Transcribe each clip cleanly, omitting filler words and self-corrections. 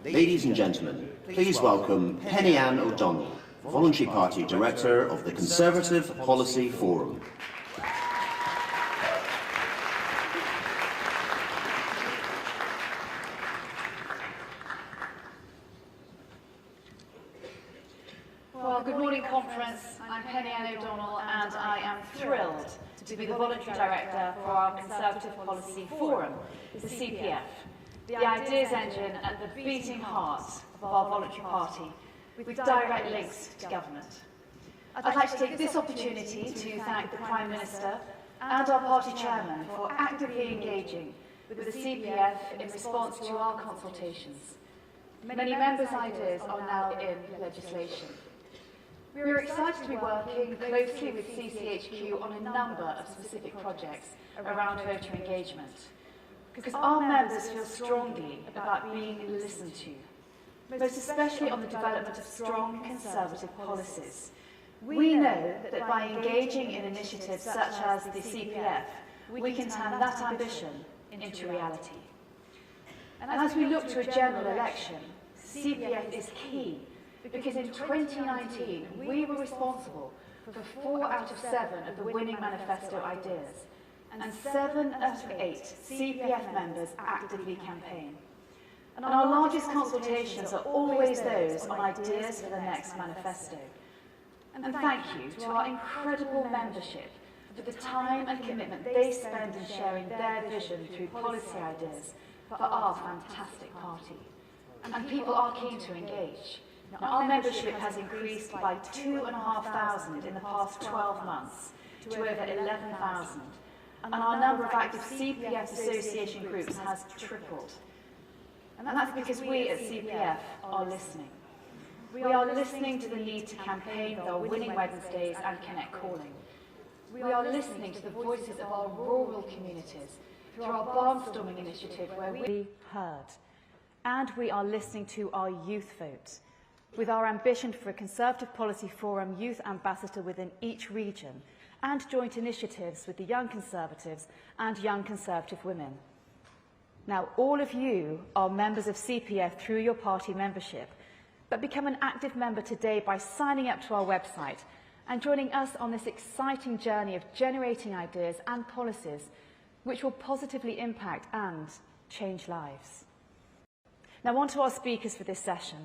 Ladies and gentlemen, please welcome Penny Ann O'Donnell, Voluntary Party Director of the Conservative Policy Forum. Well, good morning, conference. I'm Penny Ann O'Donnell, and I am thrilled to be the Voluntary Director for our Conservative Policy Forum, the CPF, the ideas engine at the beating heart of our voluntary party, with direct links to government. I'd like to take this opportunity to thank the Prime Minister and our party chairman for actively engaging with the CPF in response to our consultations. Many members' ideas are now in legislation. We are excited to be working closely with CCHQ on a number of specific projects around voter engagement, because our members feel strongly about being listened to, most especially on the development of strong Conservative policies. We know that by engaging in initiatives such as the CPF, we can turn that ambition into reality. And as we look to a general election, CPF is key, because in 2019 we were responsible for 4 out of 7 of the winning manifesto ideas, and 7 out of 8 CPF members actively campaign. And our largest consultations are always those on ideas for the next manifesto. And thank you to our incredible membership for the time and commitment they spend in sharing their vision through policy ideas for our fantastic party. And people are keen to engage. Now, our membership has increased by 2,500 in the past 12 months to over 11,000, and our number of active CPF association groups has tripled. And that's because we at CPF are listening. We are listening to the need to campaign with our Winning Wednesdays and Connect Calling. We are listening to the voices of our rural communities through our barnstorming initiative where we heard. And we are listening to our youth vote, with our ambition for a Conservative Policy Forum youth ambassador within each region, and joint initiatives with the Young Conservatives and Young Conservative Women. Now, all of you are members of CPF through your party membership, but become an active member today by signing up to our website and joining us on this exciting journey of generating ideas and policies which will positively impact and change lives. Now, on to our speakers for this session.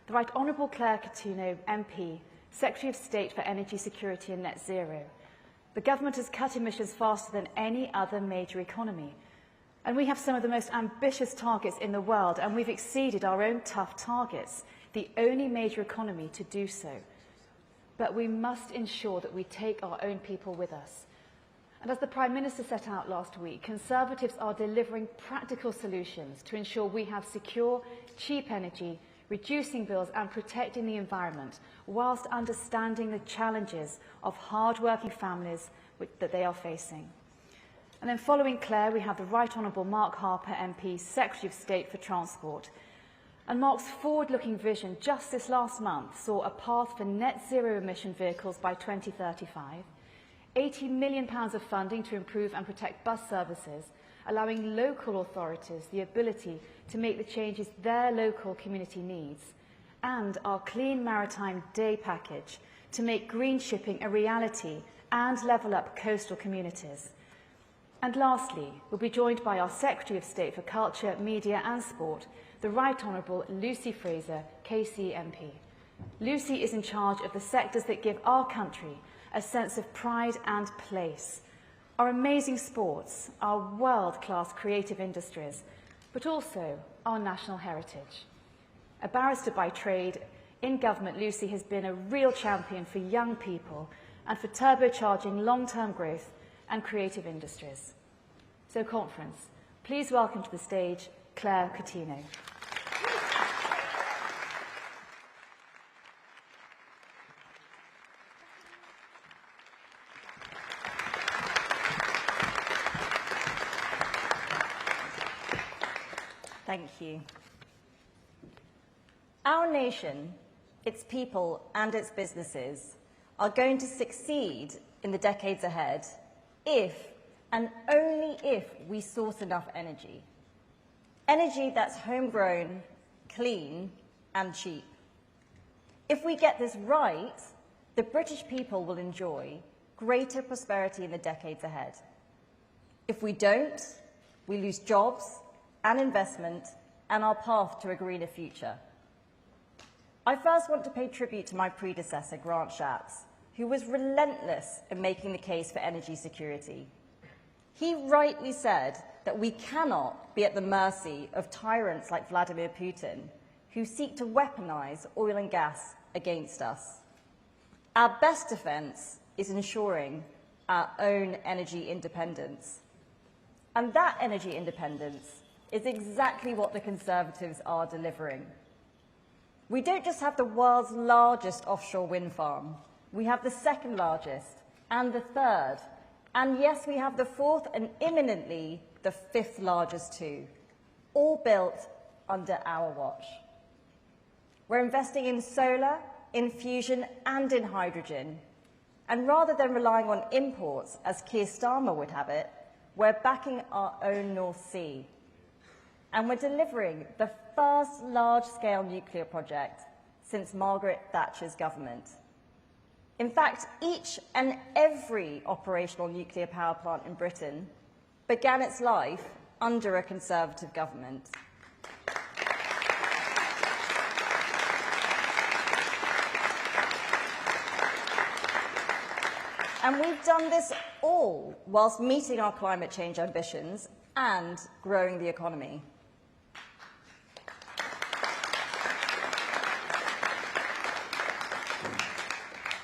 The Right Honourable Claire Coutinho, MP, Secretary of State for Energy Security and Net Zero. The government has cut emissions faster than any other major economy. And we have some of the most ambitious targets in the world, and we've exceeded our own tough targets, the only major economy to do so. But we must ensure that we take our own people with us. And as the Prime Minister set out last week, Conservatives are delivering practical solutions to ensure we have secure, cheap energy, reducing bills and protecting the environment, whilst understanding the challenges of hard-working families that they are facing. And then following Claire, we have the Right Honourable Mark Harper, MP, Secretary of State for Transport. And Mark's forward-looking vision just this last month saw a path for net zero emission vehicles by 2035, £80 million of funding to improve and protect bus services, allowing local authorities the ability to make the changes their local community needs, and our Clean Maritime Day package to make green shipping a reality and level up coastal communities. And lastly, we'll be joined by our Secretary of State for Culture, Media and Sport, the Right Honourable Lucy Fraser, KC MP. Lucy is in charge of the sectors that give our country a sense of pride and place. Our amazing sports, our world-class creative industries, but also our national heritage. A barrister by trade, in government, Lucy has been a real champion for young people and for turbocharging long-term growth and creative industries. So, conference, please welcome to the stage Claire Coutinho. Thank you. Our nation, its people and its businesses are going to succeed in the decades ahead if and only if we source enough energy. Energy that's homegrown, clean and cheap. If we get this right, the British people will enjoy greater prosperity in the decades ahead. If we don't, we lose jobs and investment and our path to a greener future. I first want to pay tribute to my predecessor, Grant Shapps, who was relentless in making the case for energy security. He rightly said that we cannot be at the mercy of tyrants like Vladimir Putin, who seek to weaponize oil and gas against us. Our best defense is ensuring our own energy independence. And that energy independence is exactly what the Conservatives are delivering. We don't just have the world's largest offshore wind farm. We have the second largest and the third. And yes, we have the fourth and imminently the fifth largest too, all built under our watch. We're investing in solar, in fusion and in hydrogen. And rather than relying on imports, as Keir Starmer would have it, we're backing our own North Sea. And we're delivering the first large-scale nuclear project since Margaret Thatcher's government. In fact, each and every operational nuclear power plant in Britain began its life under a Conservative government. And we've done this all whilst meeting our climate change ambitions and growing the economy.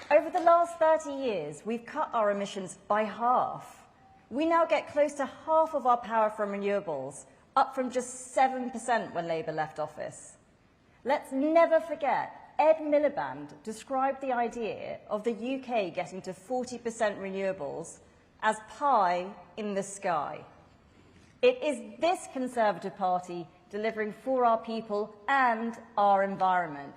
Over the last 30 years, we've cut our emissions by half. We now get close to half of our power from renewables, up from just 7% when Labour left office. Let's never forget, Ed Miliband described the idea of the UK getting to 40% renewables as pie in the sky. It is this Conservative Party delivering for our people and our environment.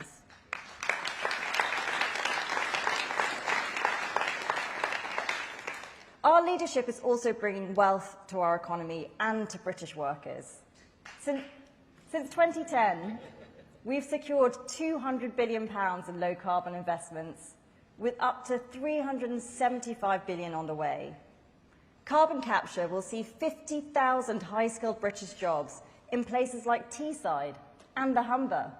Our leadership is also bringing wealth to our economy and to British workers. Since 2010, we've secured £200 billion in low-carbon investments, with up to £375 billion on the way. Carbon capture will see 50,000 high-skilled British jobs in places like Teesside and the Humber.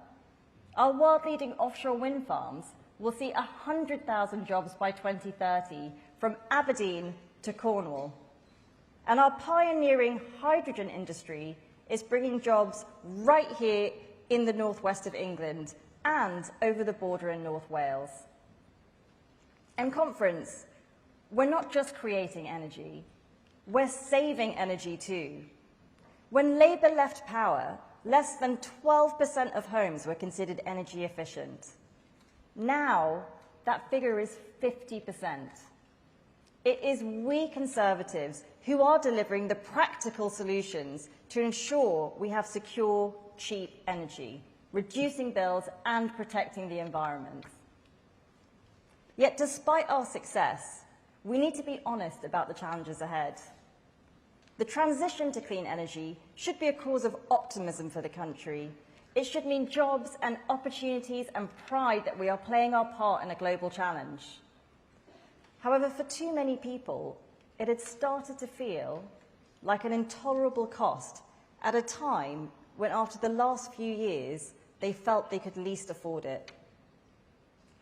Our world-leading offshore wind farms will see 100,000 jobs by 2030, from Aberdeen to Cornwall. And our pioneering hydrogen industry is bringing jobs right here in the northwest of England and over the border in North Wales. In conference, we're not just creating energy, we're saving energy too. When Labour left power, less than 12% of homes were considered energy efficient. Now, that figure is 50%. It is we Conservatives who are delivering the practical solutions to ensure we have secure, cheap energy, reducing bills and protecting the environment. Yet despite our success, we need to be honest about the challenges ahead. The transition to clean energy should be a cause of optimism for the country. It should mean jobs and opportunities and pride that we are playing our part in a global challenge. However, for too many people, it had started to feel like an intolerable cost at a time when, after the last few years, they felt they could least afford it.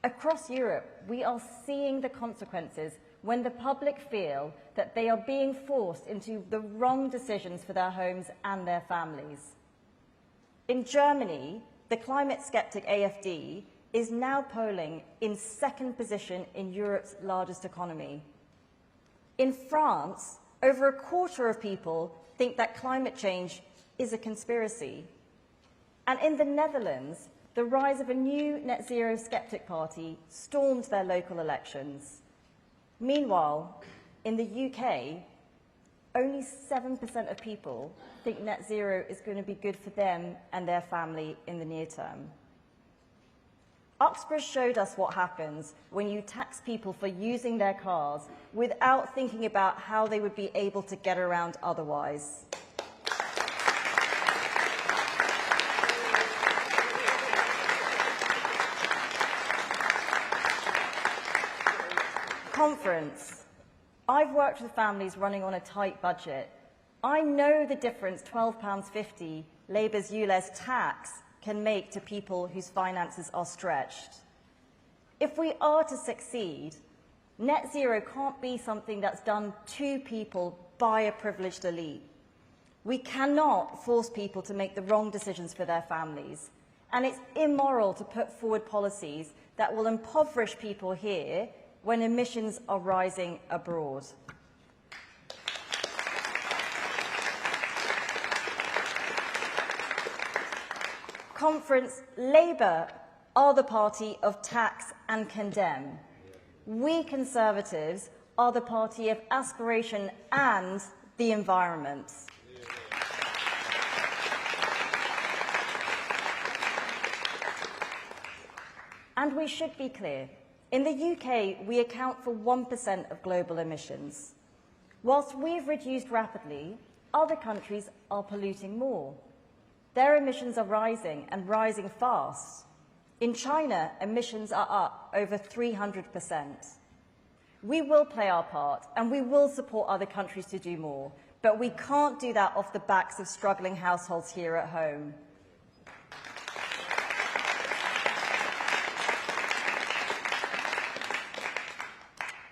Across Europe, we are seeing the consequences when the public feel that they are being forced into the wrong decisions for their homes and their families. In Germany, the climate skeptic AfD is now polling in second position in Europe's largest economy. In France, over a quarter of people think that climate change is a conspiracy. And in the Netherlands, the rise of a new net zero skeptic party stormed their local elections. Meanwhile, in the UK, only 7% of people think net zero is going to be good for them and their family in the near term. Uxbridge showed us what happens when you tax people for using their cars without thinking about how they would be able to get around otherwise. Conference, I've worked with families running on a tight budget. I know the difference £12.50 Labour's ULEZ tax can make to people whose finances are stretched. If we are to succeed, net zero can't be something that's done to people by a privileged elite. We cannot force people to make the wrong decisions for their families, and it's immoral to put forward policies that will impoverish people here when emissions are rising abroad. Conference, Labour are the party of tax and condemn. We Conservatives are the party of aspiration and the environment. And we should be clear. In the UK, we account for 1% of global emissions. Whilst we've reduced rapidly, other countries are polluting more. Their emissions are rising and rising fast. In China, emissions are up over 300%. We will play our part and we will support other countries to do more, but we can't do that off the backs of struggling households here at home.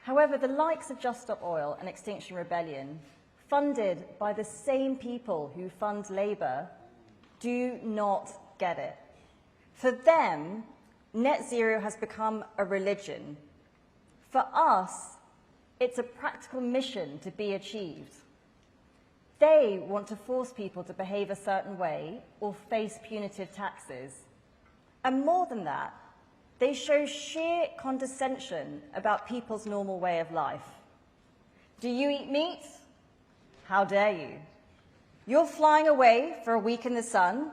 However, the likes of Just Stop Oil and Extinction Rebellion, funded by the same people who fund Labour, do not get it. For them, net zero has become a religion. For us, it's a practical mission to be achieved. They want to force people to behave a certain way or face punitive taxes. And more than that, they show sheer condescension about people's normal way of life. Do you eat meat? How dare you? You're flying away for a week in the sun?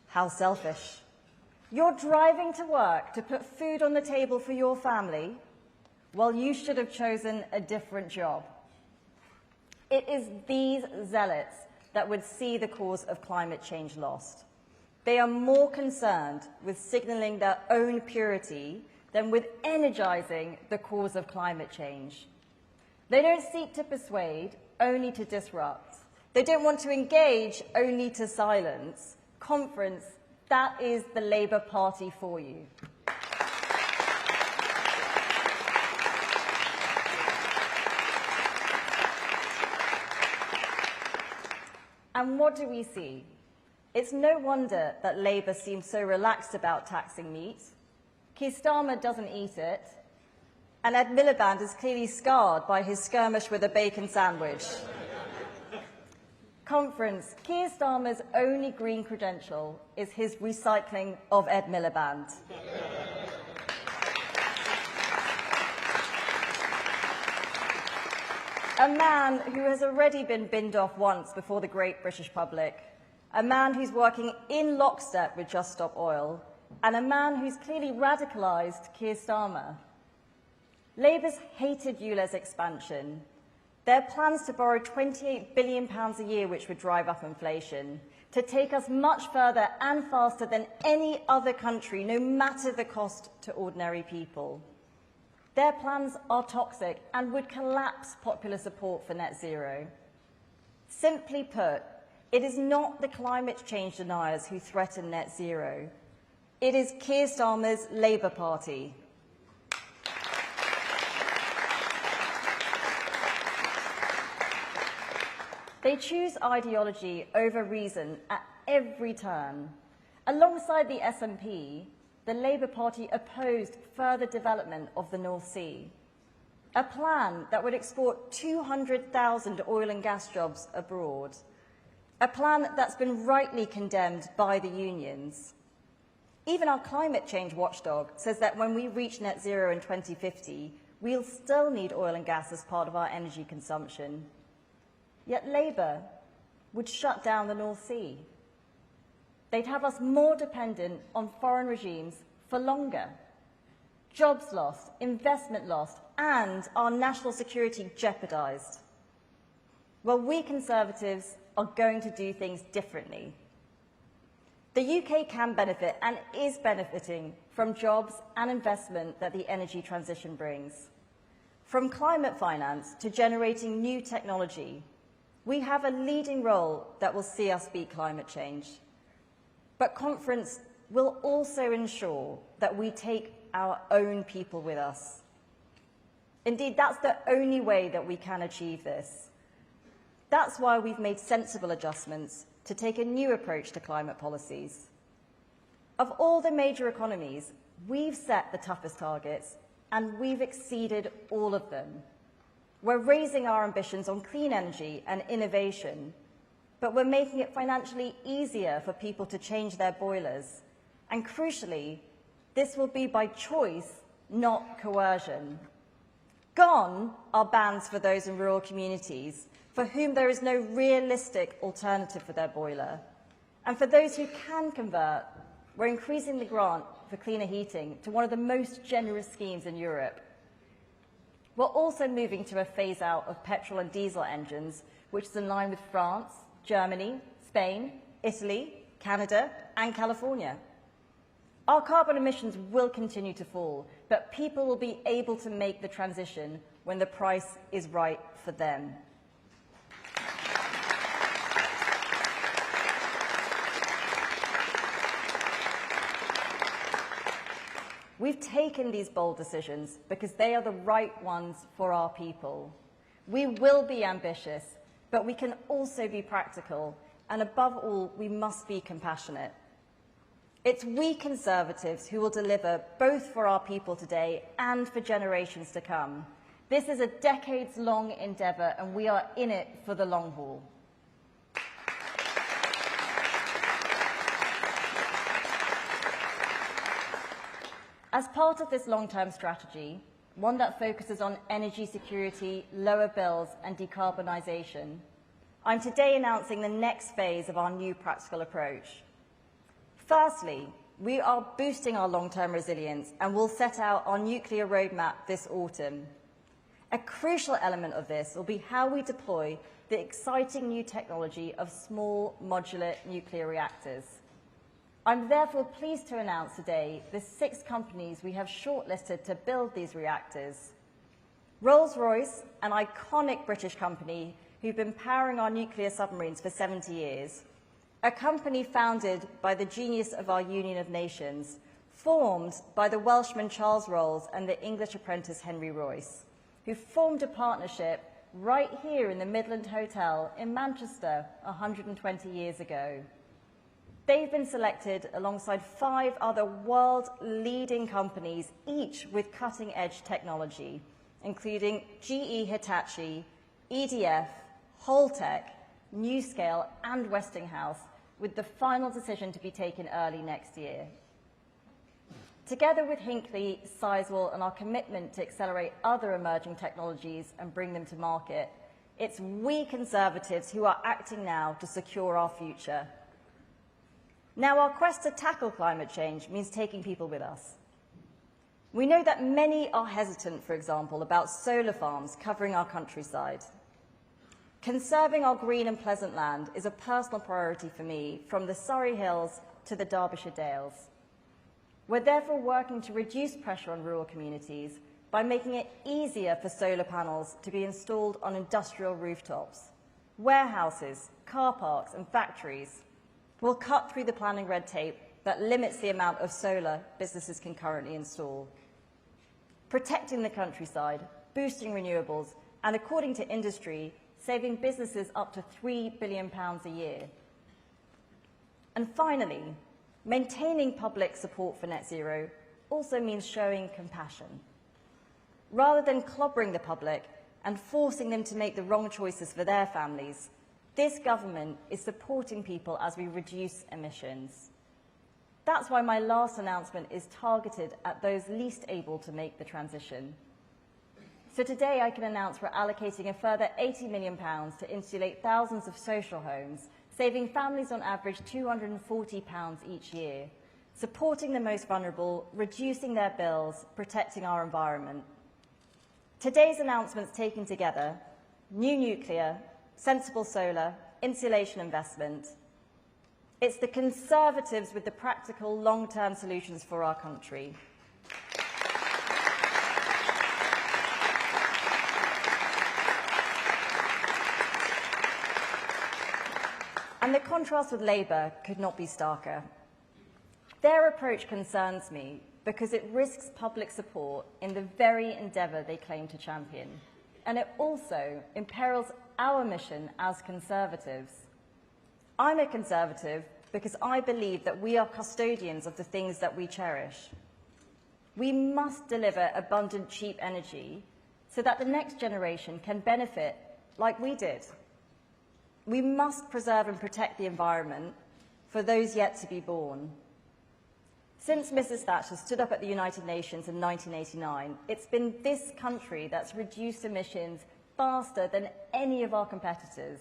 How selfish. You're driving to work to put food on the table for your family? Well, you should have chosen a different job. It is these zealots that would see the cause of climate change lost. They are more concerned with signalling their own purity than with energizing the cause of climate change. They don't seek to persuade, only to disrupt. They don't want to engage, only to silence. Conference, that is the Labour Party for you. And what do we see? It's no wonder that Labour seems so relaxed about taxing meat. Keir Starmer doesn't eat it, and Ed Miliband is clearly scarred by his skirmish with a bacon sandwich. Conference, Keir Starmer's only green credential is his recycling of Ed Miliband. A man who has already been binned off once before the great British public, a man who's working in lockstep with Just Stop Oil, and a man who's clearly radicalised Keir Starmer. Labour's hated ULEZ expansion. Their plans to borrow £28 billion a year, which would drive up inflation, to take us much further and faster than any other country, no matter the cost to ordinary people. Their plans are toxic and would collapse popular support for net zero. Simply put, it is not the climate change deniers who threaten net zero. It is Keir Starmer's Labour Party. They choose ideology over reason at every turn. Alongside the SNP, the Labour Party opposed further development of the North Sea, a plan that would export 200,000 oil and gas jobs abroad, a plan that's been rightly condemned by the unions. Even our climate change watchdog says that when we reach net zero in 2050, we'll still need oil and gas as part of our energy consumption. Yet Labour would shut down the North Sea. They'd have us more dependent on foreign regimes for longer. Jobs lost, investment lost, and our national security jeopardised. Well, we Conservatives are going to do things differently. The UK can benefit and is benefiting from jobs and investment that the energy transition brings. From climate finance to generating new technology, we have a leading role that will see us beat climate change. But conference will also ensure that we take our own people with us. Indeed, that's the only way that we can achieve this. That's why we've made sensible adjustments to take a new approach to climate policies. Of all the major economies, we've set the toughest targets, and we've exceeded all of them. We're raising our ambitions on clean energy and innovation, but we're making it financially easier for people to change their boilers. And crucially, this will be by choice, not coercion. Gone are bans for those in rural communities for whom there is no realistic alternative for their boiler. And for those who can convert, we're increasing the grant for cleaner heating to one of the most generous schemes in Europe. We're also moving to a phase-out of petrol and diesel engines, which is in line with France, Germany, Spain, Italy, Canada, and California. Our carbon emissions will continue to fall, but people will be able to make the transition when the price is right for them. We've taken these bold decisions because they are the right ones for our people. We will be ambitious, but we can also be practical, and above all, we must be compassionate. It's we Conservatives who will deliver both for our people today and for generations to come. This is a decades-long endeavour, and we are in it for the long haul. As part of this long-term strategy, one that focuses on energy security, lower bills and decarbonisation, I'm today announcing the next phase of our new practical approach. Firstly, we are boosting our long-term resilience and will set out our nuclear roadmap this autumn. A crucial element of this will be how we deploy the exciting new technology of small modular nuclear reactors. I'm therefore pleased to announce today the 6 companies we have shortlisted to build these reactors. Rolls-Royce, an iconic British company who've been powering our nuclear submarines for 70 years, a company founded by the genius of our Union of Nations, formed by the Welshman Charles Rolls and the English apprentice Henry Royce, who formed a partnership right here in the Midland Hotel in Manchester 120 years ago. They've been selected alongside 5 other world-leading companies, each with cutting-edge technology, including GE Hitachi, EDF, Holtec, NewScale, and Westinghouse, with the final decision to be taken early next year. Together with Hinkley, Sizewell, and our commitment to accelerate other emerging technologies and bring them to market, it's we Conservatives who are acting now to secure our future. Now, our quest to tackle climate change means taking people with us. We know that many are hesitant, for example, about solar farms covering our countryside. Conserving our green and pleasant land is a personal priority for me, from the Surrey Hills to the Derbyshire Dales. We're therefore working to reduce pressure on rural communities by making it easier for solar panels to be installed on industrial rooftops, warehouses, car parks, and factories. We'll cut through the planning red tape that limits the amount of solar businesses can currently install. Protecting the countryside, boosting renewables, and according to industry, saving businesses up to £3 billion a year. And finally, maintaining public support for net zero also means showing compassion. Rather than clobbering the public and forcing them to make the wrong choices for their families, this government is supporting people as we reduce emissions. That's why my last announcement is targeted at those least able to make the transition. So today I can announce we're allocating a further £80 million to insulate thousands of social homes, saving families on average £240 each year, supporting the most vulnerable, reducing their bills, protecting our environment. Today's announcements taken together, new nuclear, sensible solar, insulation investment. It's the Conservatives with the practical long-term solutions for our country. And the contrast with Labour could not be starker. Their approach concerns me because it risks public support in the very endeavour they claim to champion. And it also imperils our mission as Conservatives. I'm a Conservative because I believe that we are custodians of the things that we cherish. We must deliver abundant, cheap energy so that the next generation can benefit like we did. We must preserve and protect the environment for those yet to be born. Since Mrs. Thatcher stood up at the United Nations in 1989, it's been this country that's reduced emissions faster than any of our competitors.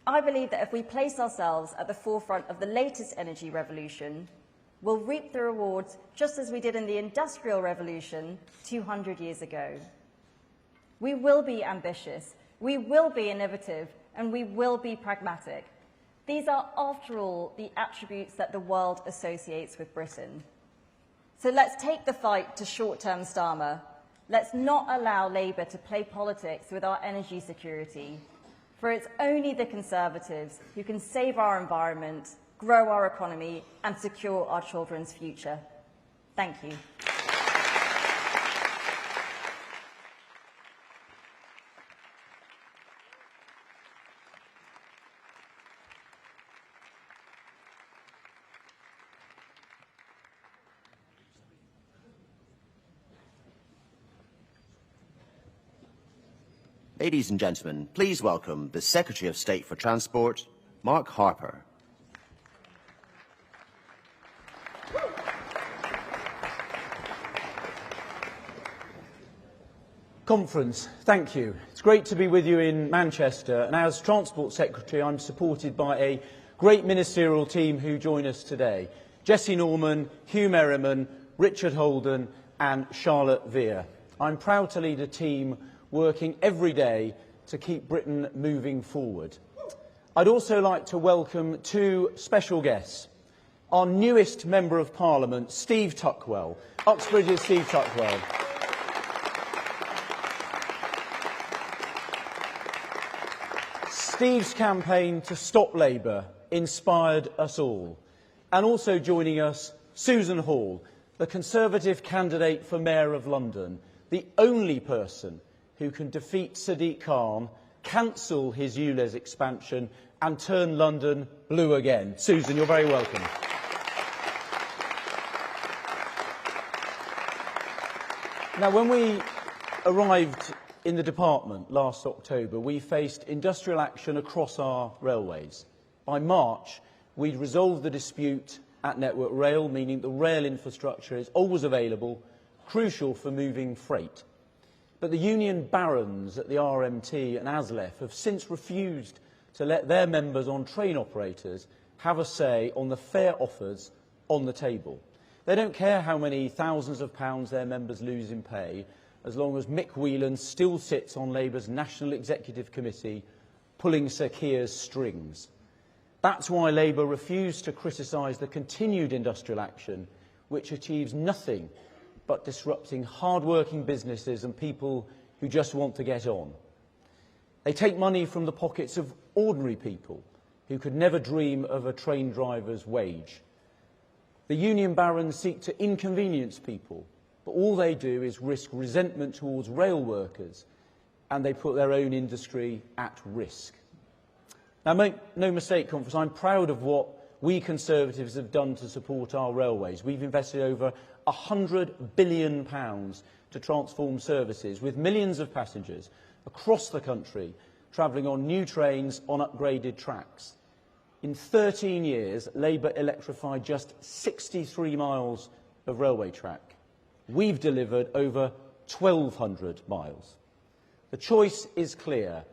I believe that if we place ourselves at the forefront of the latest energy revolution, we'll reap the rewards just as we did in the Industrial Revolution 200 years ago. We will be ambitious, we will be innovative, and we will be pragmatic. These are, after all, the attributes that the world associates with Britain. So let's take the fight to short-term Starmer. Let's not allow Labour to play politics with our energy security, for it's only the Conservatives who can save our environment, grow our economy, and secure our children's future. Thank you. Ladies and gentlemen, please welcome the Secretary of State for Transport, Mark Harper. Conference, thank you. It's great to be with you in Manchester, and as Transport Secretary I'm supported by a great ministerial team who join us today. Jessie Norman, Hugh Merriman, Richard Holden and Charlotte Vere. I'm proud to lead a team working every day to keep Britain moving forward. I'd also like to welcome two special guests. Our newest Member of Parliament, Steve Tuckwell. Uxbridge's Steve Tuckwell. Steve's campaign to stop Labour inspired us all. And also joining us, Susan Hall, the Conservative candidate for Mayor of London, the only person who can defeat Sadiq Khan, cancel his ULEZ expansion and turn London blue again. Susan, you're very welcome. Now, when we arrived in the department last October, we faced industrial action across our railways. By March, we'd resolved the dispute at Network Rail, meaning the rail infrastructure is always available, crucial for moving freight. But the union barons at the RMT and ASLEF have since refused to let their members on train operators have a say on the fare offers on the table. They don't care how many thousands of pounds their members lose in pay, as long as Mick Whelan still sits on Labour's National Executive Committee, pulling Sir Keir's strings. That's why Labour refused to criticise the continued industrial action, which achieves nothing but disrupting hard-working businesses and people who just want to get on. They take money from the pockets of ordinary people who could never dream of a train driver's wage. The union barons seek to inconvenience people, but all they do is risk resentment towards rail workers, and they put their own industry at risk. Now, make no mistake, Conference, I'm proud of what we Conservatives have done to support our railways. We've invested over £100 billion to transform services, with millions of passengers across the country travelling on new trains on upgraded tracks. In 13 years, Labour electrified just 63 miles of railway track. We've delivered over 1,200 miles. The choice is clear: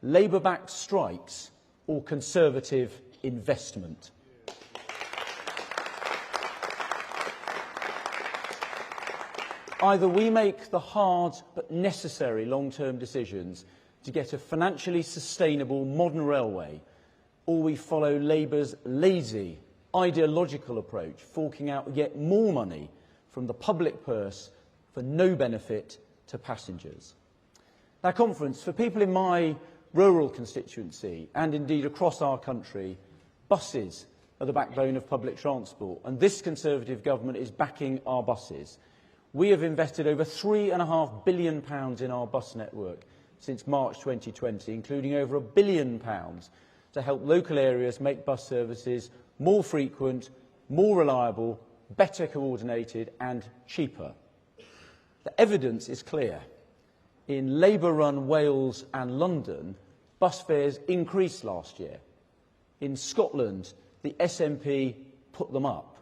Labour-backed strikes or Conservative investment. Either we make the hard but necessary long-term decisions to get a financially sustainable modern railway, or we follow Labour's lazy, ideological approach, forking out yet more money from the public purse for no benefit to passengers. Now, Conference, for people in my rural constituency and indeed across our country, buses are the backbone of public transport, and this Conservative government is backing our buses. We have invested over £3.5 billion in our bus network since March 2020, including over £1 billion to help local areas make bus services more frequent, more reliable, better coordinated and cheaper. The evidence is clear. In Labour-run Wales and London, bus fares increased last year. In Scotland, the SNP put them up.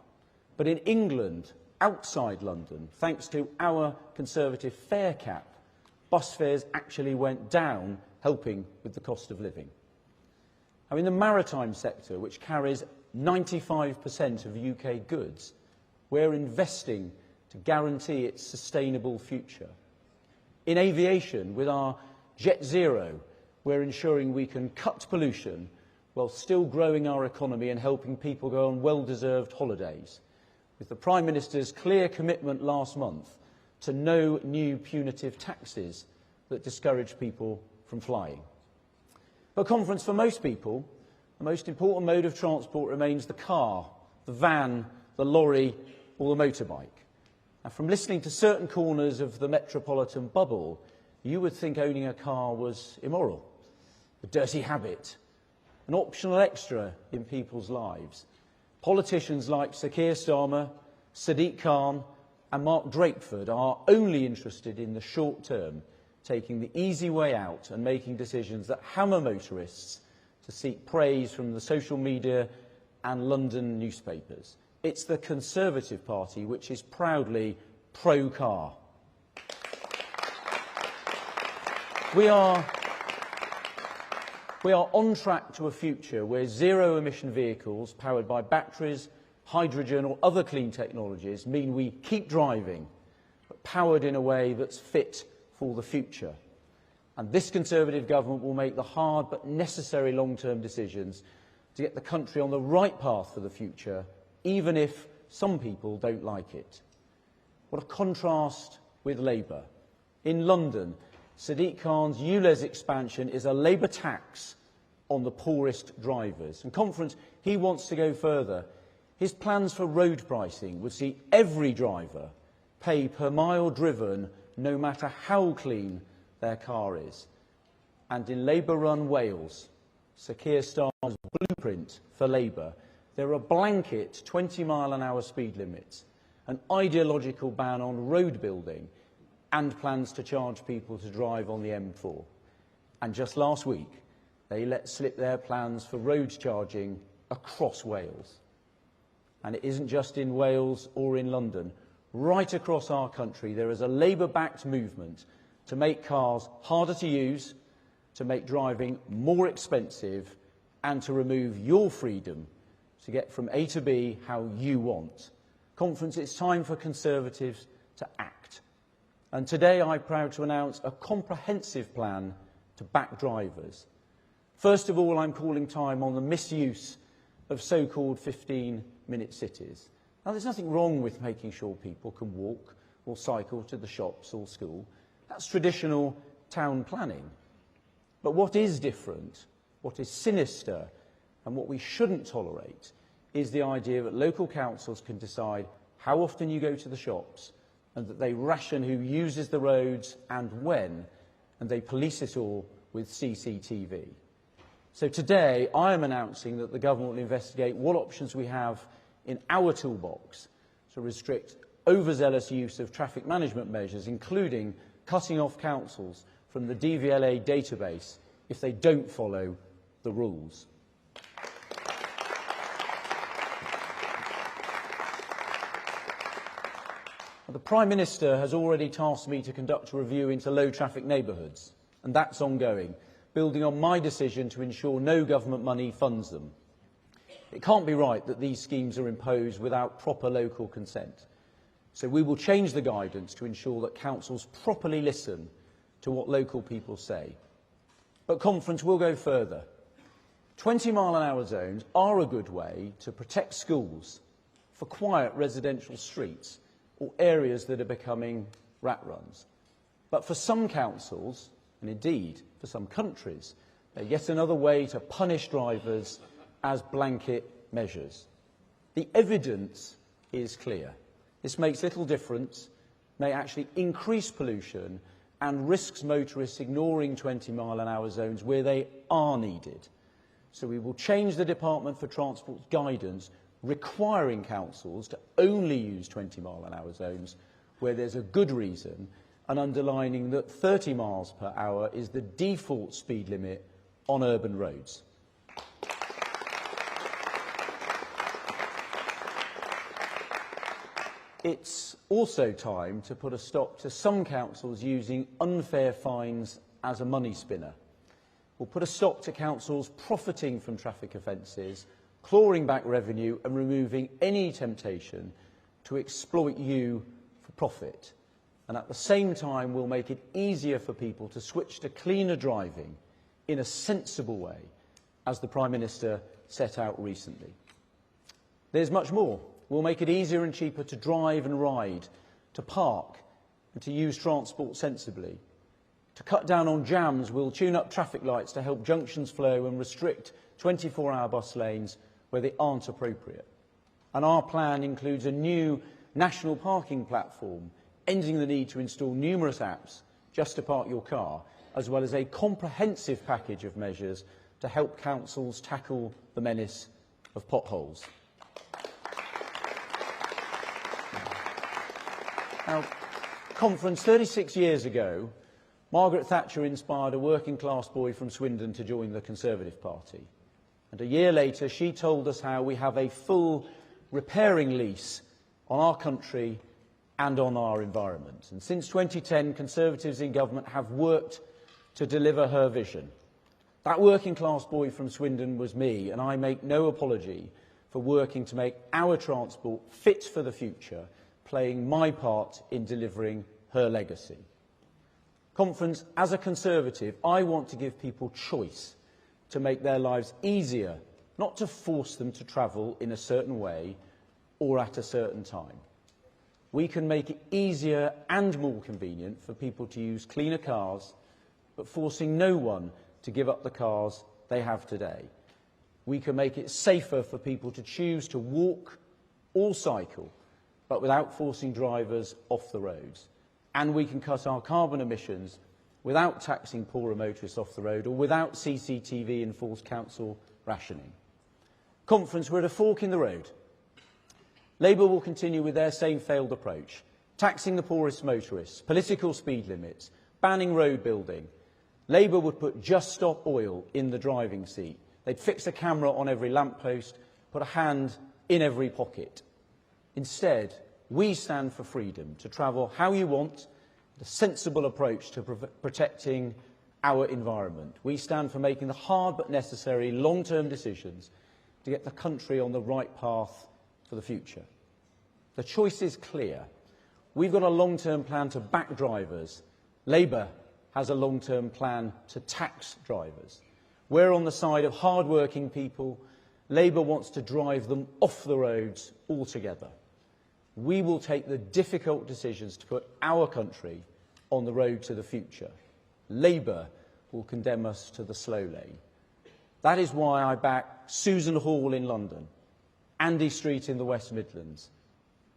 But in England, outside London, thanks to our Conservative fare cap, bus fares actually went down, helping with the cost of living. Now, in the maritime sector, which carries 95% of UK goods, we're investing to guarantee its sustainable future. In aviation, with our Jet Zero, we're ensuring we can cut pollution while still growing our economy and helping people go on well-deserved holidays, with the Prime Minister's clear commitment last month to no new punitive taxes that discourage people from flying. But conference, for most people, the most important mode of transport remains the car, the van, the lorry or the motorbike. Now, from listening to certain corners of the metropolitan bubble, you would think owning a car was immoral, a dirty habit, an optional extra in people's lives. Politicians like Sir Keir Starmer, Sadiq Khan and Mark Drakeford are only interested in the short term, taking the easy way out and making decisions that hammer motorists to seek praise from the social media and London newspapers. It's the Conservative Party which is proudly pro-car. We are on track to a future where zero-emission vehicles powered by batteries, hydrogen or other clean technologies mean we keep driving, but powered in a way that's fit for the future. And this Conservative government will make the hard but necessary long-term decisions to get the country on the right path for the future, even if some people don't like it. What a contrast with Labour. In London, Sadiq Khan's ULEZ expansion is a Labour tax on the poorest drivers. And conference, he wants to go further. His plans for road pricing would see every driver pay per mile driven, no matter how clean their car is. And in Labour-run Wales, Sir Keir Starmer's blueprint for Labour, there are blanket 20-mile-an-hour speed limits, an ideological ban on road building, and plans to charge people to drive on the M4. And just last week, they let slip their plans for road charging across Wales. And it isn't just in Wales or in London. Right across our country, there is a Labour-backed movement to make cars harder to use, to make driving more expensive, and to remove your freedom to get from A to B how you want. Conference, it's time for Conservatives to act. And today I'm proud to announce a comprehensive plan to back drivers. First of all, I'm calling time on the misuse of so-called 15-minute cities. Now, there's nothing wrong with making sure people can walk or cycle to the shops or school. That's traditional town planning. But what is different, what is sinister, and what we shouldn't tolerate is the idea that local councils can decide how often you go to the shops and that they ration who uses the roads and when, and they police it all with CCTV. So today, I am announcing that the government will investigate what options we have in our toolbox to restrict overzealous use of traffic management measures, including cutting off councils from the DVLA database if they don't follow the rules. The Prime Minister has already tasked me to conduct a review into low-traffic neighbourhoods, and that's ongoing, building on my decision to ensure no government money funds them. It can't be right that these schemes are imposed without proper local consent. So we will change the guidance to ensure that councils properly listen to what local people say. But conference will go further. 20-mile-an-hour zones are a good way to protect schools for quiet residential streets or areas that are becoming rat runs. But for some councils, and indeed for some countries, Yet another way to punish drivers as blanket measures. The evidence is clear. This makes little difference, may actually increase pollution and risks motorists ignoring 20-mile-an-hour zones where they are needed. So we will change the Department for Transport's guidance requiring councils to only use 20-mile-an-hour zones where there's a good reason, and underlining that 30 miles per hour is the default speed limit on urban roads. It's also time to put a stop to some councils using unfair fines as a money spinner. We'll put a stop to councils profiting from traffic offences, clawing back revenue and removing any temptation to exploit you for profit. And at the same time, we'll make it easier for people to switch to cleaner driving in a sensible way, as the Prime Minister set out recently. There's much more. We'll make it easier and cheaper to drive and ride, to park and to use transport sensibly. To cut down on jams, we'll tune up traffic lights to help junctions flow and restrict 24-hour bus lanes where they aren't appropriate. And our plan includes a new national parking platform, ending the need to install numerous apps just to park your car, as well as a comprehensive package of measures to help councils tackle the menace of potholes. Now, conference 36 years ago, Margaret Thatcher inspired a working-class boy from Swindon to join the Conservative Party. And a year later, she told us how we have a full repairing lease on our country and on our environment. And since 2010, Conservatives in government have worked to deliver her vision. That working-class boy from Swindon was me, and I make no apology for working to make our transport fit for the future, playing my part in delivering her legacy. Conference, as a Conservative, I want to give people choice to make their lives easier, not to force them to travel in a certain way or at a certain time. We can make it easier and more convenient for people to use cleaner cars, but forcing no one to give up the cars they have today. We can make it safer for people to choose to walk or cycle, but without forcing drivers off the roads. And we can cut our carbon emissions without taxing poorer motorists off the road or without CCTV enforced council rationing. Conference, we're at a fork in the road. Labour will continue with their same failed approach, taxing the poorest motorists, political speed limits, banning road building. Labour would put Just Stop Oil in the driving seat. They'd fix a camera on every lamppost, put a hand in every pocket. Instead, we stand for freedom to travel how you want, a sensible approach to protecting our environment. We stand for making the hard but necessary long-term decisions to get the country on the right path for the future. The choice is clear. We've got a long-term plan to back drivers. Labour has a long-term plan to tax drivers. We're on the side of hard-working people. Labour wants to drive them off the roads altogether. We will take the difficult decisions to put our country on the road to the future. Labour will condemn us to the slow lane. That is why I back Susan Hall in London, Andy Street in the West Midlands,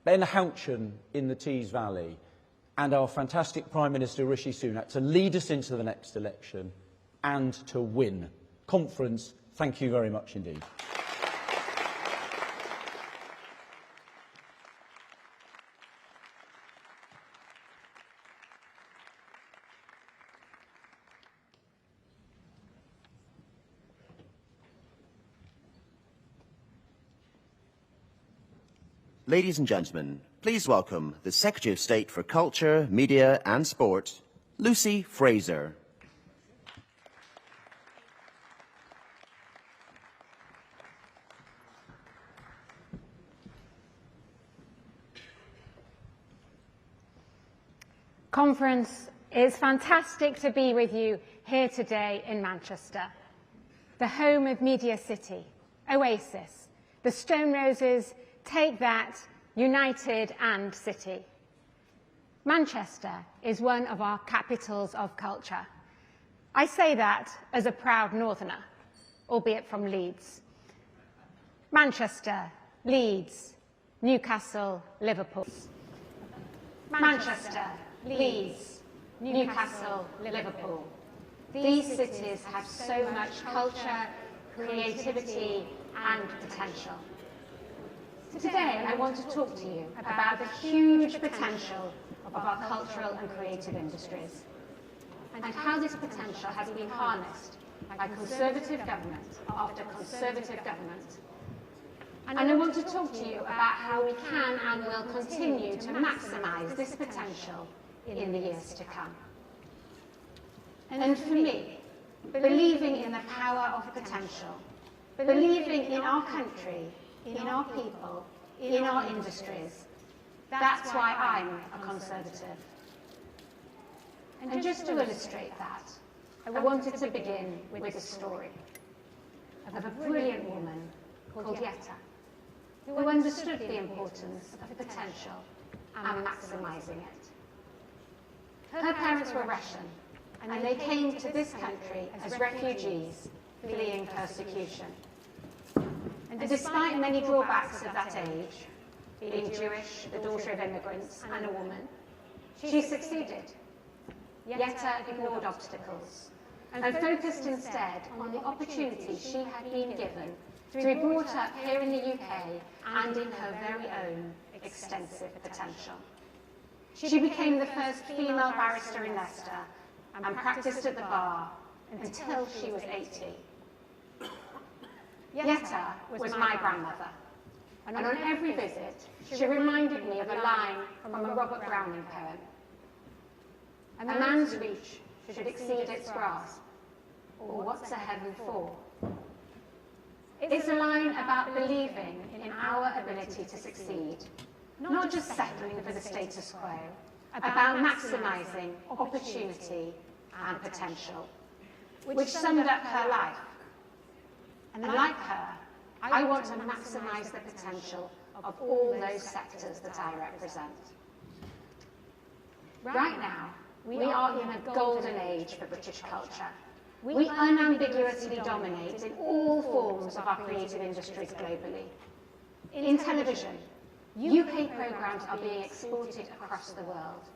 Ben Houchen in the Tees Valley, and our fantastic Prime Minister Rishi Sunak to lead us into the next election and to win. Conference, thank you very much indeed. Ladies and gentlemen, please welcome the Secretary of State for Culture, Media and Sport, Lucy Fraser. Conference, it's fantastic to be with you here today in Manchester, the home of Media City, Oasis, the Stone Roses, Take That, United and City. Manchester is one of our capitals of culture, I say that as a proud northerner, albeit from Leeds. Manchester, Leeds, Newcastle, Liverpool. Manchester, Leeds, Newcastle, Liverpool. These cities have so much culture, creativity and potential. Today I want to talk to you about the huge potential of our cultural and creative industries and how this potential has been harnessed by Conservative government after Conservative government. And I want to talk to you about how we can and will continue to maximise this potential in the years to come. And for me, believing in the power of potential, believing in our country, in our people, in our industries, that's why I'm a Conservative. And just to illustrate that, I wanted to begin with a story of a brilliant woman called Jetta, who understood the importance of potential and maximising it. Her parents were Russian, and they came to this country as refugees fleeing persecution. And despite many drawbacks of that age, being Jewish, the daughter of immigrants, and a woman, she succeeded. Jetta ignored obstacles and focused instead on the opportunity she had been given to be brought up here in the UK and in her very own extensive potential. She became the first female barrister in Leicester and practiced at the bar until she was 80. Jetta was my grandmother, and on every visit she reminded me of a line from a Robert Browning poem. A man's reach should exceed its grasp, or what's a heaven for? It's a line about believing in our ability to succeed, not just settling for the status quo, about maximising opportunity and potential, which summed up her life. And like her, I want to maximise the potential of all those sectors that I represent. Right now, we are in a golden age for British culture. We unambiguously dominate in all forms of our creative industries globally. In television, UK programmes are being exported across the world.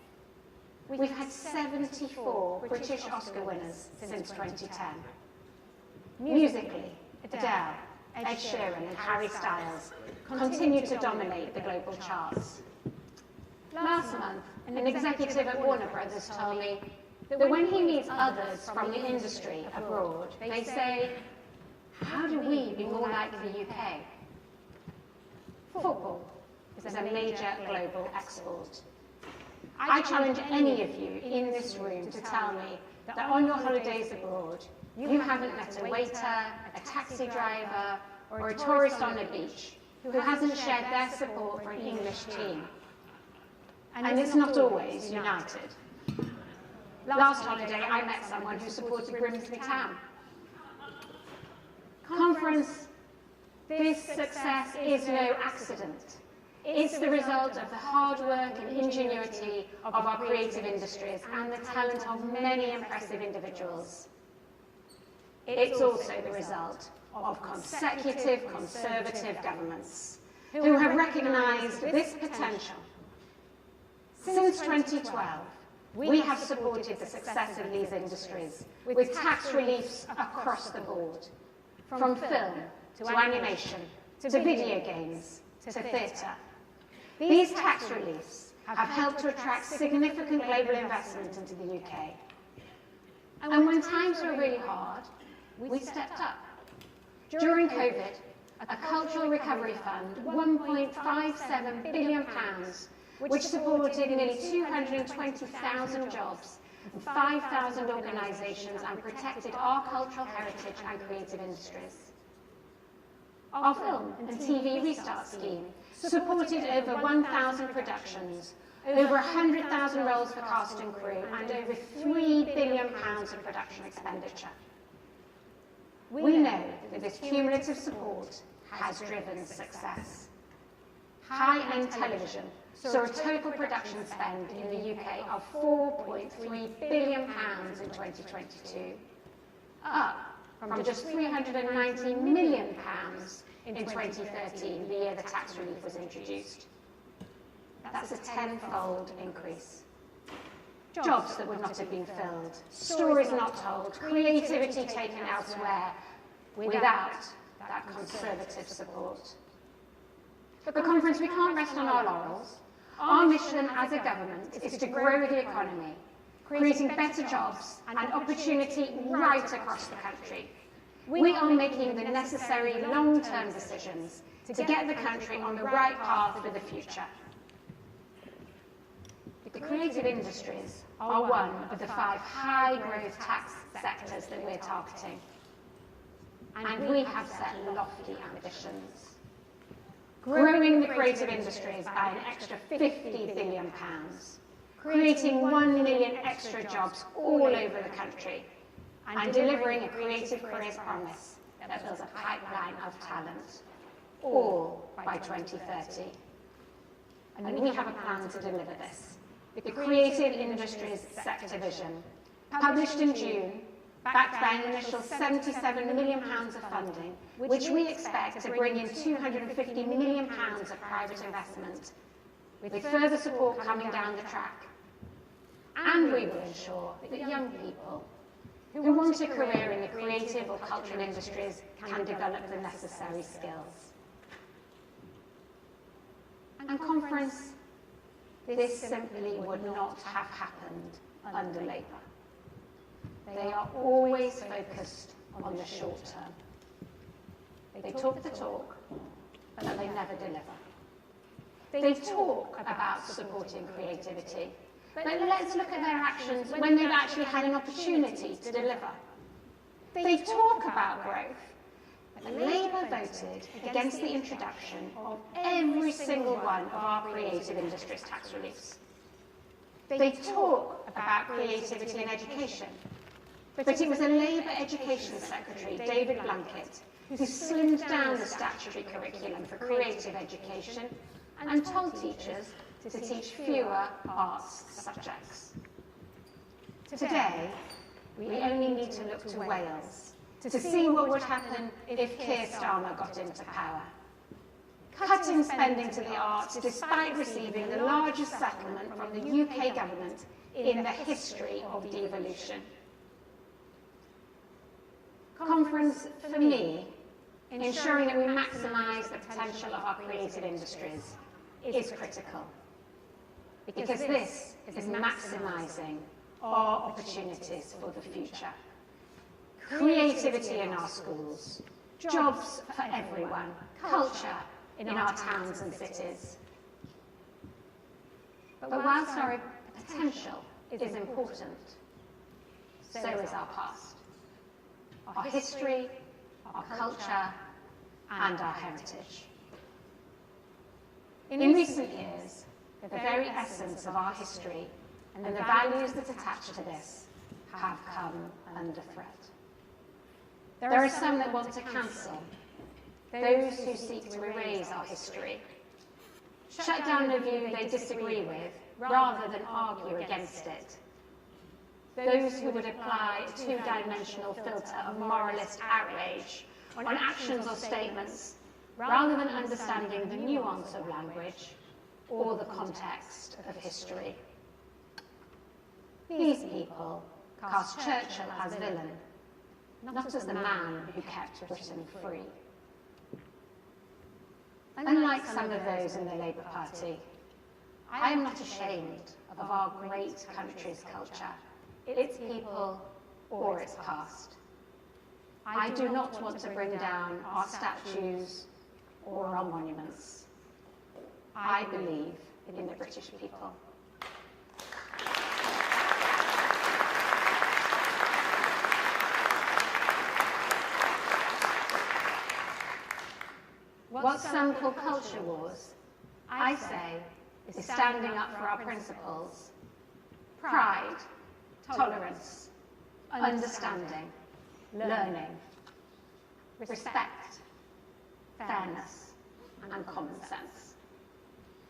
We've had 74 British Oscar winners since 2010. Musically, Adele, Ed Sheeran and Harry Styles continue to dominate the global charts. Last month, an executive at Warner Brothers told me that when he meets others from the industry abroad, they say, how do we be more like the UK? Football is a major global export. I challenge any of you in this room to tell me that on your holidays abroad, you haven't met a waiter, a taxi driver, or a tourist on a beach who hasn't shared their support for an English team. And it's not always united. Last holiday, I met someone who supported Grimsby Town. Conference, this success is no accident. It's the result of the hard work and ingenuity of our creative industries and the talent of many impressive individuals. It's also the result of consecutive Conservative governments who have recognised this potential. Since 2012, we have supported the success of these industries with tax reliefs across the board, from film to animation to video games to theatre. These tax reliefs have helped to attract significant global investment into the UK. And when times were really hard, we stepped up. During COVID, a cultural recovery fund, £1.57 billion, which supported nearly 220,000 jobs and 5,000 organisations and protected our cultural heritage and creative industries. Our film and TV Restart scheme supported over 1,000 productions, over 100,000 roles for cast and crew, and over £3 billion of production expenditure. We know that this cumulative support has driven success. high-end television saw a total production spend in the UK of £4.3 billion in 2022, up from just £390 million in 2013, the year the tax relief was introduced. That's a tenfold increase. Jobs that would not have been filled, stories not told, creativity taken elsewhere without that Conservative support. But the conference, we can't rest on our laurels. Our mission as a government is to grow the economy, creating better jobs and opportunity right across the country. We are making the necessary long-term decisions to get the country on the right path for the future. The creative industries are one of the 5 high-growth tax sectors that we're targeting. And we have set lofty ambitions. Growing the creative industries by an extra £50 billion, creating 1 million extra jobs all over the country, and delivering a creative careers promise that builds a pipeline of talent, all by 2030. And we have a plan to deliver this. The Creative Industries Sector Vision, published in June, backed by an initial £77 million of funding, which we expect to bring in £250 million of private investment, with further support coming down the track. And we will ensure that young people who want a career in the creative or cultural industries can develop the necessary skills. And conference, this simply would not have happened under Labour. They are always focused on the short term. They talk the talk, but they never deliver. They talk about supporting creativity, but let's look at their actions when they've actually had an opportunity to deliver. They talk about growth, but Labour voted against the introduction of every single one of our creative industries tax reliefs. They talk about creativity in education, but it was a Labour Education Secretary, David Blunkett, who slimmed down the statutory curriculum for creative education and told teachers to teach fewer arts subjects. Today, we only need to look to Wales to see what would happen if Keir Starmer got into power. Cutting spending to the arts despite receiving the largest settlement from the UK government in the history of devolution. Conference, for me, ensuring that we maximise the potential of our creative industries is critical. Because this is maximising our opportunities for the future. Creativity in our schools, jobs for everyone, culture in our towns and cities. But whilst our potential is important, so is our past. Our history, our culture, and our heritage. In recent years, the very essence of our history and the values that attach to this have come under threat. There are some that want to cancel, those who seek to erase our history, shut down a view they disagree with rather than argue against it. Those who would apply a two-dimensional filter of moralist outrage on actions or statements rather than understanding the nuance of language or the context of history. These people cast Churchill as villain, not as the man who kept Britain free. Unlike some of those in the Labour Party, I am not ashamed of our great country's culture, its people, or its past. I do not want to bring down our statues or our monuments. I believe in the British people. What some call culture wars, I say, is standing up for our principles: pride, tolerance, understanding, learning, respect, fairness, and common sense.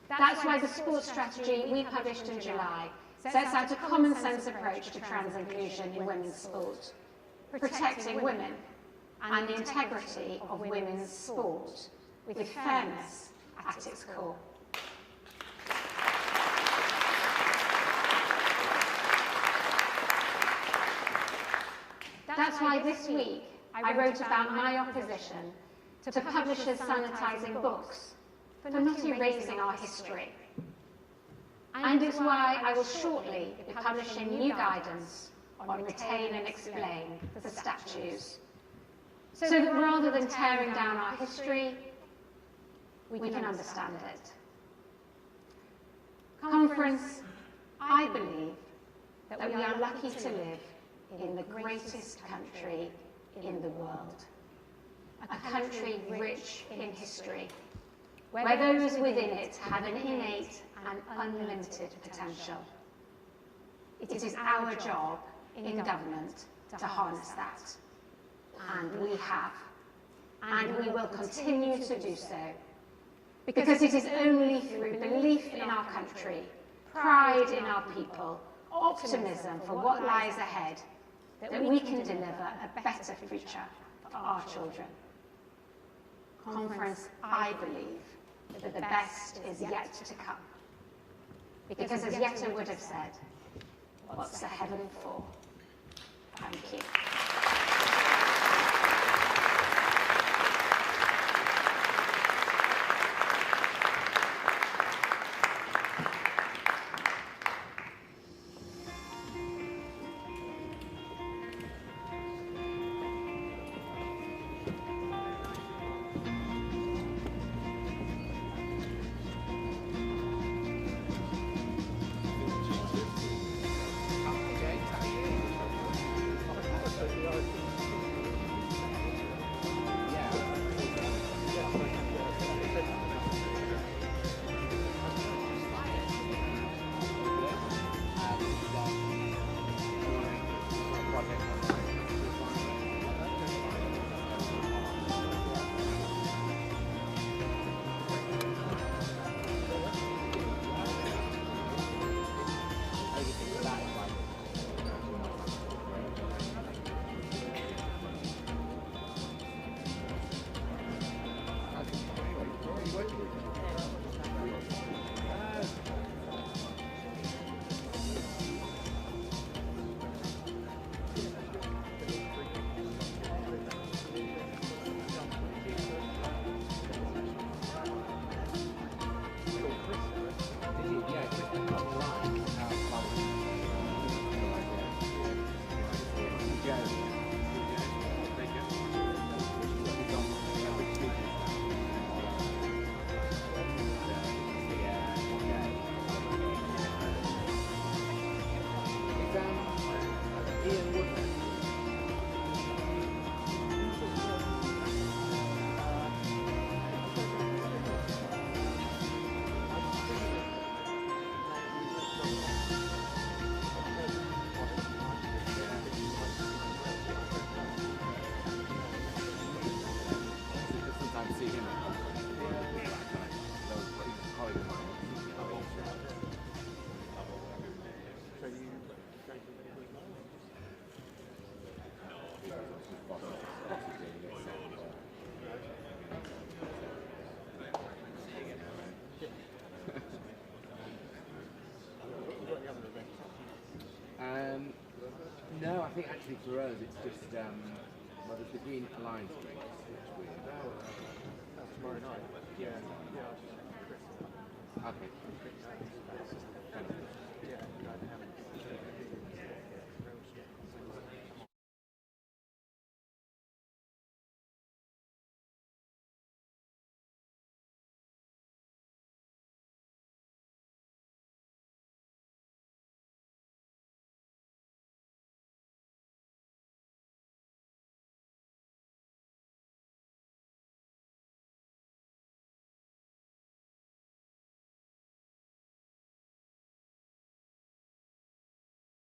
That's why the sports strategy we published in July sets out a common sense approach to trans inclusion in women's sport, protecting women and the integrity of women's sport with fairness at its core. That's why this week I wrote about my opposition to publishers sanitising books for not erasing our history. And it's why I will shortly be publishing new guidance on retain and explain for statues, so that rather than tearing down our history, we can understand it. Conference, I believe that we are lucky to live in the greatest country in the world, a country rich in history, where those within it have an innate and unlimited potential. It is our job in government to harness that, and we have, and we will continue to do so, because it is only through belief in our country, pride in our people, optimism for what lies ahead, that we can deliver a better future for our children. Conference, I believe that the best is yet to come. Because as Yetta would have said, what's the heaven for? Thank you. No, I think actually for us it's just, well, there's the Green Alliance drinks, which we... Tomorrow night. Yeah. Okay.